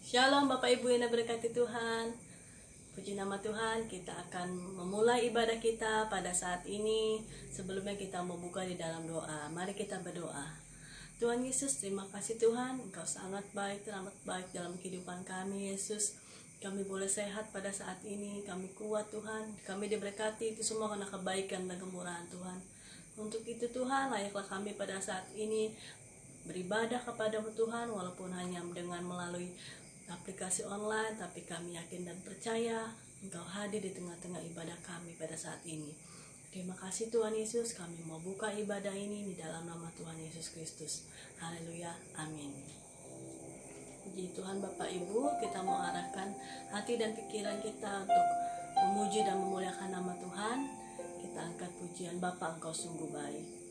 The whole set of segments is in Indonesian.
Shalom Bapak Ibu yang diberkati Tuhan. Puji nama Tuhan, kita akan memulai ibadah kita pada saat ini. Sebelumnya kita membuka di dalam doa. Mari kita berdoa. Tuhan Yesus, terima kasih Tuhan, Engkau sangat baik, teramat baik dalam kehidupan kami Yesus. Kami boleh sehat pada saat ini, kami kuat Tuhan, kami diberkati itu semua karena kebaikan dan kemurahan Tuhan. Untuk itu Tuhan, layaklah kami pada saat ini beribadah kepada-Mu Tuhan, walaupun hanya dengan melalui aplikasi online, tapi kami yakin dan percaya Engkau hadir di tengah-tengah ibadah kami pada saat ini. Terima kasih Tuhan Yesus, kami mau buka ibadah ini di dalam nama Tuhan Yesus Kristus. Haleluya, amin. Puji Tuhan Bapak Ibu, kita mau arahkan hati dan pikiran kita untuk memuji dan memuliakan nama Tuhan. Kita angkat pujian, Bapa Engkau sungguh baik.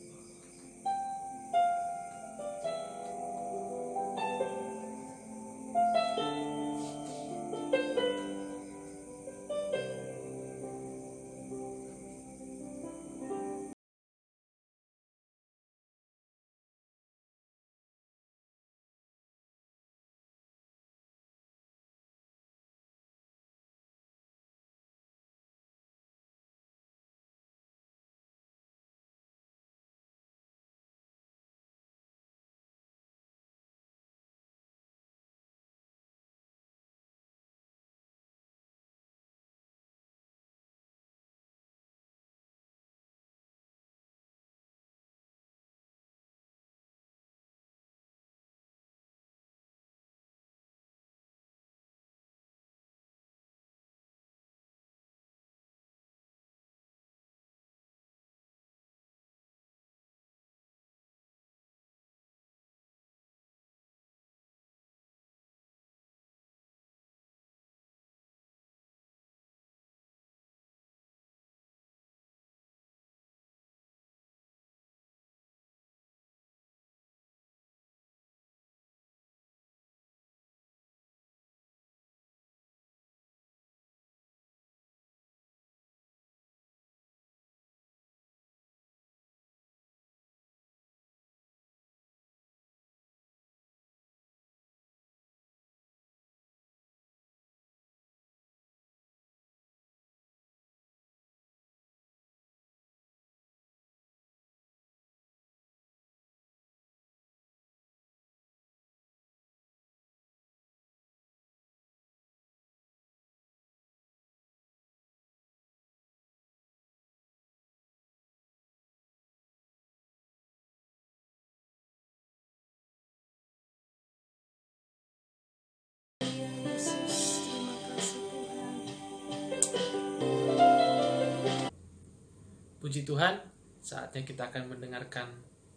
Puji Tuhan, saatnya kita akan mendengarkan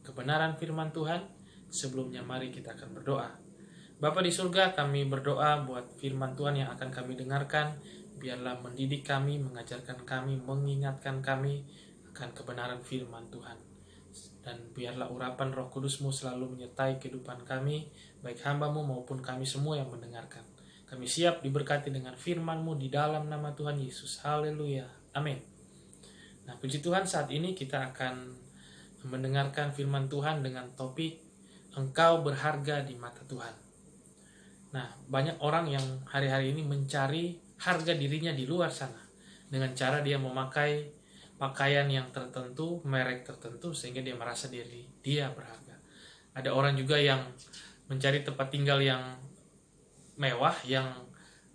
kebenaran firman Tuhan. Sebelumnya mari kita akan berdoa. Bapa di surga, kami berdoa buat firman Tuhan yang akan kami dengarkan. Biarlah mendidik kami, mengajarkan kami, mengingatkan kami akan kebenaran firman Tuhan. Dan biarlah urapan Roh Kudus-Mu selalu menyertai kehidupan kami, baik hamba-Mu maupun kami semua yang mendengarkan. Kami siap diberkati dengan firman-Mu di dalam nama Tuhan Yesus. Haleluya. Amin. Nah, puji Tuhan, saat ini kita akan mendengarkan firman Tuhan dengan topik Engkau berharga di mata Tuhan. Nah, banyak orang yang hari-hari ini mencari harga dirinya di luar sana dengan cara dia memakai pakaian yang tertentu, merek tertentu, sehingga dia merasa diri dia berharga. Ada orang juga yang mencari tempat tinggal yang mewah, yang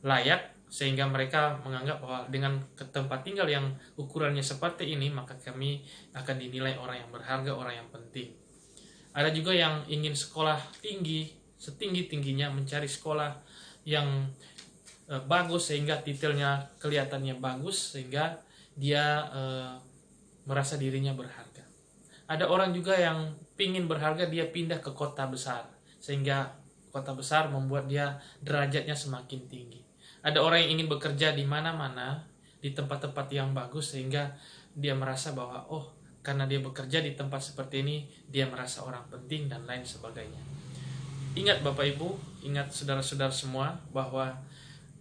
layak, sehingga mereka menganggap bahwa dengan tempat tinggal yang ukurannya seperti ini, maka kami akan dinilai orang yang berharga, orang yang penting. Ada juga yang ingin sekolah tinggi, setinggi-tingginya, mencari sekolah yang bagus sehingga titelnya kelihatannya bagus, sehingga dia merasa dirinya berharga. Ada orang juga yang ingin berharga, dia pindah ke kota besar, sehingga kota besar membuat dia derajatnya semakin tinggi. Ada orang yang ingin bekerja di mana-mana, di tempat-tempat yang bagus, sehingga dia merasa bahwa karena dia bekerja di tempat seperti ini, dia merasa orang penting dan lain sebagainya. Ingat Bapak Ibu, ingat saudara-saudara semua, bahwa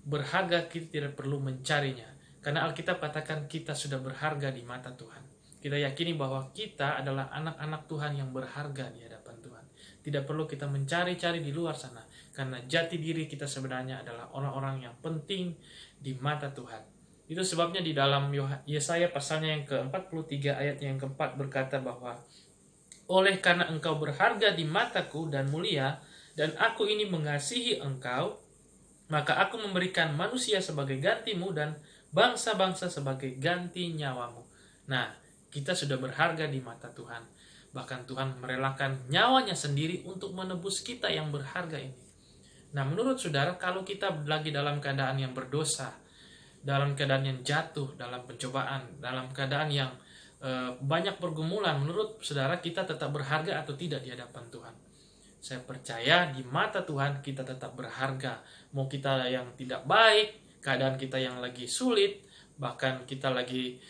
berharga kita tidak perlu mencarinya. Karena Alkitab katakan kita sudah berharga di mata Tuhan. Kita yakini bahwa kita adalah anak-anak Tuhan yang berharga di hadapan Tuhan. Tidak perlu kita mencari-cari di luar sana. Karena jati diri kita sebenarnya adalah orang-orang yang penting di mata Tuhan. Itu sebabnya di dalam Yesaya pasalnya yang ke-43 ayat yang keempat berkata bahwa oleh karena engkau berharga di mataku dan mulia, dan aku ini mengasihi engkau, maka aku memberikan manusia sebagai gantimu dan bangsa-bangsa sebagai ganti nyawamu. Nah, kita sudah berharga di mata Tuhan. Bahkan Tuhan merelakan nyawanya sendiri untuk menebus kita yang berharga ini. Nah, menurut saudara, kalau kita lagi dalam keadaan yang berdosa, dalam keadaan yang jatuh, dalam pencobaan, dalam keadaan yang banyak pergumulan, menurut saudara kita tetap berharga atau tidak di hadapan Tuhan? Saya percaya di mata Tuhan kita tetap berharga. Mau kita yang tidak baik, keadaan kita yang lagi sulit, bahkan kita lagi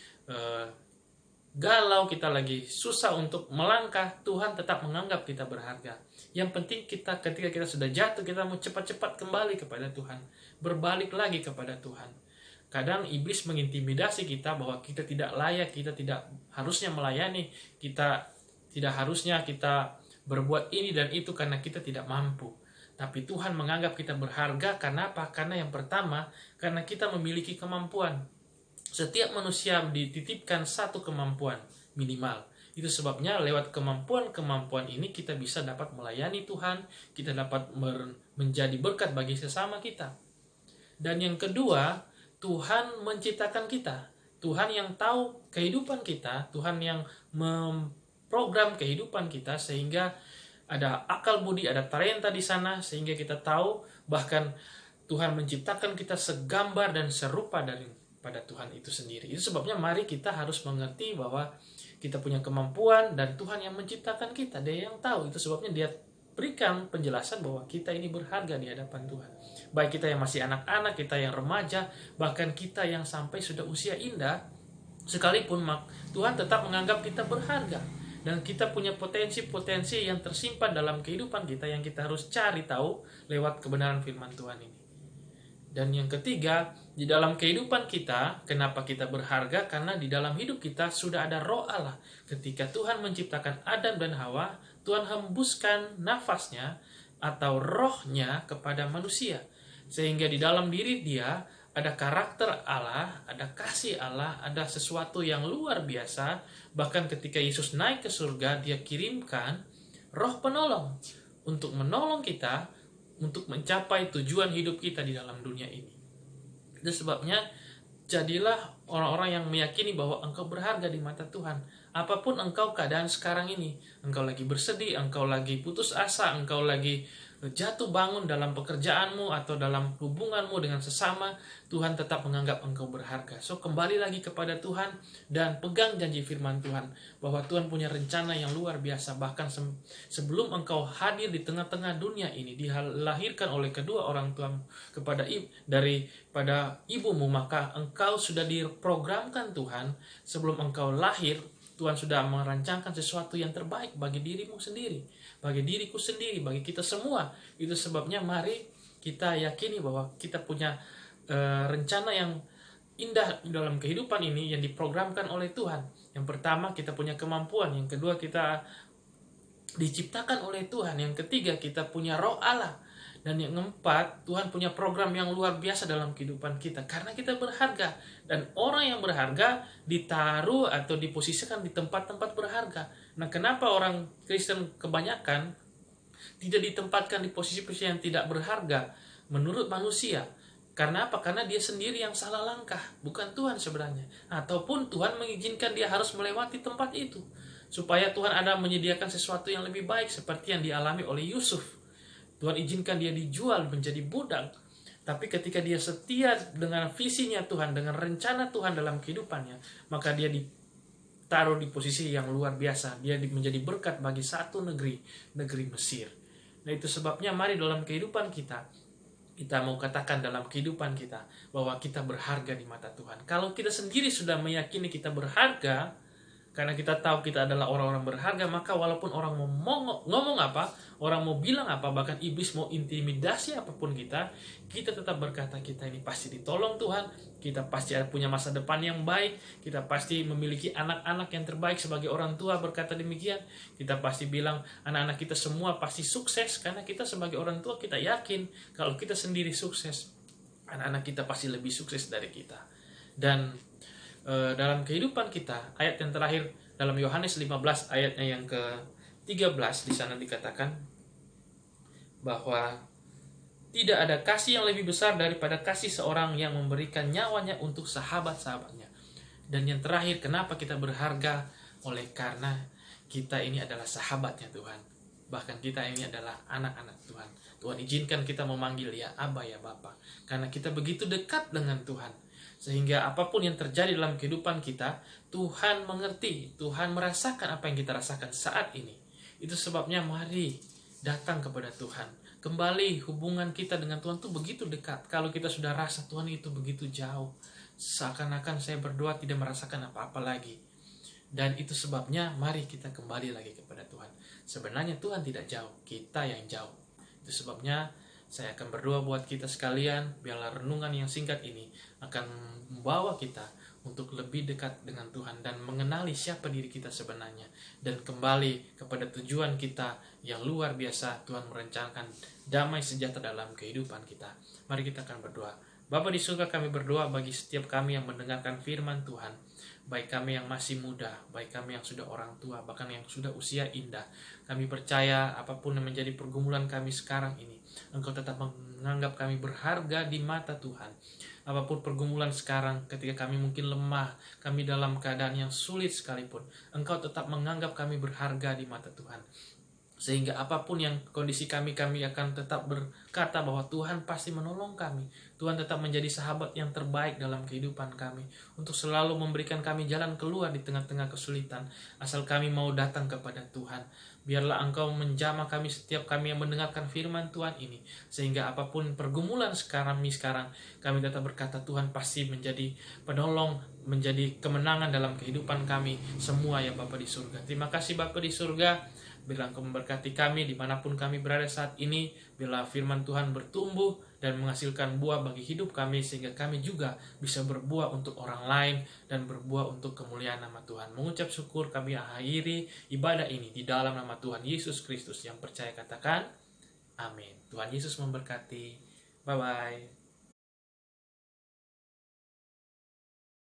galau, kita lagi susah untuk melangkah, Tuhan tetap menganggap kita berharga. Yang penting kita ketika kita sudah jatuh, kita mau cepat-cepat kembali kepada Tuhan, berbalik lagi kepada Tuhan. Kadang iblis mengintimidasi kita bahwa kita tidak layak, kita tidak harusnya melayani, kita tidak harusnya kita berbuat ini dan itu karena kita tidak mampu. Tapi Tuhan menganggap kita berharga karena apa? Karena yang pertama, karena kita memiliki kemampuan. Setiap manusia dititipkan satu kemampuan minimal. Itu sebabnya lewat kemampuan-kemampuan ini kita bisa dapat melayani Tuhan, kita dapat menjadi berkat bagi sesama kita. Dan yang kedua, Tuhan menciptakan kita. Tuhan yang tahu kehidupan kita, Tuhan yang memprogram kehidupan kita sehingga ada akal budi, ada talenta di sana sehingga kita tahu, bahkan Tuhan menciptakan kita segambar dan serupa pada Tuhan itu sendiri. Itu sebabnya mari kita harus mengerti bahwa kita punya kemampuan dan Tuhan yang menciptakan kita, Dia yang tahu. Itu sebabnya Dia berikan penjelasan bahwa kita ini berharga di hadapan Tuhan. Baik kita yang masih anak-anak, kita yang remaja, bahkan kita yang sampai sudah usia indah, sekalipun Tuhan tetap menganggap kita berharga. Dan kita punya potensi-potensi yang tersimpan dalam kehidupan kita yang kita harus cari tahu lewat kebenaran firman Tuhan ini. Dan yang ketiga, di dalam kehidupan kita, kenapa kita berharga? Karena di dalam hidup kita sudah ada roh Allah. Ketika Tuhan menciptakan Adam dan Hawa, Tuhan hembuskan nafasnya atau rohnya kepada manusia. Sehingga di dalam diri dia ada karakter Allah, ada kasih Allah, ada sesuatu yang luar biasa. Bahkan ketika Yesus naik ke surga, Dia kirimkan roh penolong untuk menolong kita untuk mencapai tujuan hidup kita di dalam dunia ini. Itu sebabnya jadilah orang-orang yang meyakini bahwa engkau berharga di mata Tuhan. Apapun engkau keadaan sekarang ini, engkau lagi bersedih, engkau lagi putus asa, engkau lagi jatuh bangun dalam pekerjaanmu atau dalam hubunganmu dengan sesama, Tuhan tetap menganggap engkau berharga. So kembali lagi kepada Tuhan dan pegang janji firman Tuhan bahwa Tuhan punya rencana yang luar biasa. Bahkan sebelum engkau hadir di tengah-tengah dunia ini, dilahirkan oleh kedua orang tuamu daripada ibumu, maka engkau sudah diprogramkan Tuhan. Sebelum engkau lahir, Tuhan sudah merancangkan sesuatu yang terbaik bagi dirimu sendiri, bagi diriku sendiri, bagi kita semua. Itu sebabnya mari kita yakini bahwa kita punya rencana yang indah dalam kehidupan ini yang diprogramkan oleh Tuhan. Yang pertama, kita punya kemampuan. Yang kedua, kita diciptakan oleh Tuhan. Yang ketiga, kita punya roh Allah. Dan yang keempat, Tuhan punya program yang luar biasa dalam kehidupan kita. Karena kita berharga. Dan orang yang berharga ditaruh atau diposisikan di tempat-tempat berharga. Nah, kenapa orang Kristen kebanyakan tidak ditempatkan di posisi-posisi yang tidak berharga menurut manusia? Karena apa? Karena dia sendiri yang salah langkah, bukan Tuhan sebenarnya. Ataupun Tuhan mengizinkan dia harus melewati tempat itu, supaya Tuhan ada menyediakan sesuatu yang lebih baik seperti yang dialami oleh Yusuf. Tuhan izinkan dia dijual menjadi budak. Tapi ketika dia setia dengan visinya Tuhan, dengan rencana Tuhan dalam kehidupannya, maka dia ditaruh di posisi yang luar biasa. Dia menjadi berkat bagi satu negeri Mesir. Nah, itu sebabnya mari dalam kehidupan kita mau katakan dalam kehidupan kita bahwa kita berharga di mata Tuhan. Kalau kita sendiri sudah meyakini kita berharga, Karena kita tahu kita adalah orang-orang berharga, maka walaupun orang mau ngomong apa, orang mau bilang apa, bahkan iblis mau intimidasi apapun kita tetap berkata kita ini pasti ditolong Tuhan, kita pasti punya masa depan yang baik, kita pasti memiliki anak-anak yang terbaik. Sebagai orang tua berkata demikian, kita pasti bilang anak-anak kita semua pasti sukses, karena kita sebagai orang tua kita yakin kalau kita sendiri sukses, anak-anak kita pasti lebih sukses dari kita. Dan dalam kehidupan kita, ayat yang terakhir dalam Yohanes 15 ayatnya yang ke-13, di sana dikatakan bahwa tidak ada kasih yang lebih besar daripada kasih seorang yang memberikan nyawanya untuk sahabat-sahabatnya. Dan yang terakhir, kenapa kita berharga? Oleh karena kita ini adalah sahabatnya Tuhan. Bahkan kita ini adalah anak-anak Tuhan. Tuhan izinkan kita memanggil ya Aba, ya Bapa, karena kita begitu dekat dengan Tuhan. Sehingga apapun yang terjadi dalam kehidupan kita, Tuhan mengerti, Tuhan merasakan apa yang kita rasakan saat ini. Itu sebabnya mari datang kepada Tuhan. Kembali hubungan kita dengan Tuhan itu begitu dekat. Kalau kita sudah rasa Tuhan itu begitu jauh, seakan-akan saya berdoa tidak merasakan apa-apa lagi. Dan itu sebabnya mari kita kembali lagi kepada Tuhan. Sebenarnya Tuhan tidak jauh, kita yang jauh. Itu sebabnya saya akan berdoa buat kita sekalian, biarlah renungan yang singkat ini akan membawa kita untuk lebih dekat dengan Tuhan dan mengenali siapa diri kita sebenarnya, dan kembali kepada tujuan kita yang luar biasa. Tuhan merencanakan damai sejahtera dalam kehidupan kita. Mari kita akan berdoa. Bapa di surga, kami berdoa bagi setiap kami yang mendengarkan firman Tuhan, baik kami yang masih muda, baik kami yang sudah orang tua, bahkan yang sudah usia indah. Kami percaya apapun yang menjadi pergumulan kami sekarang ini, Engkau tetap menganggap kami berharga di mata Tuhan. Apapun pergumulan sekarang, ketika kami mungkin lemah, kami dalam keadaan yang sulit sekalipun, Engkau tetap menganggap kami berharga di mata Tuhan. Sehingga apapun yang kondisi kami akan tetap berkata bahwa Tuhan pasti menolong kami. Tuhan tetap menjadi sahabat yang terbaik dalam kehidupan kami, untuk selalu memberikan kami jalan keluar di tengah-tengah kesulitan, asal kami mau datang kepada Tuhan. Biarlah Engkau menjamah kami, setiap kami yang mendengarkan firman Tuhan ini, sehingga apapun pergumulan sekarang, kami tetap berkata Tuhan pasti menjadi penolong, menjadi kemenangan dalam kehidupan kami semua ya Bapa di surga. Terima kasih Bapa di surga. Biarlah Engkau memberkati kami dimanapun kami berada saat ini. Biarlah firman Tuhan bertumbuh dan menghasilkan buah bagi hidup kami, sehingga kami juga bisa berbuah untuk orang lain dan berbuah untuk kemuliaan nama Tuhan. Mengucap syukur kami akhiri ibadah ini di dalam nama Tuhan Yesus Kristus. Yang percaya katakan amin. Tuhan Yesus memberkati. Bye-bye.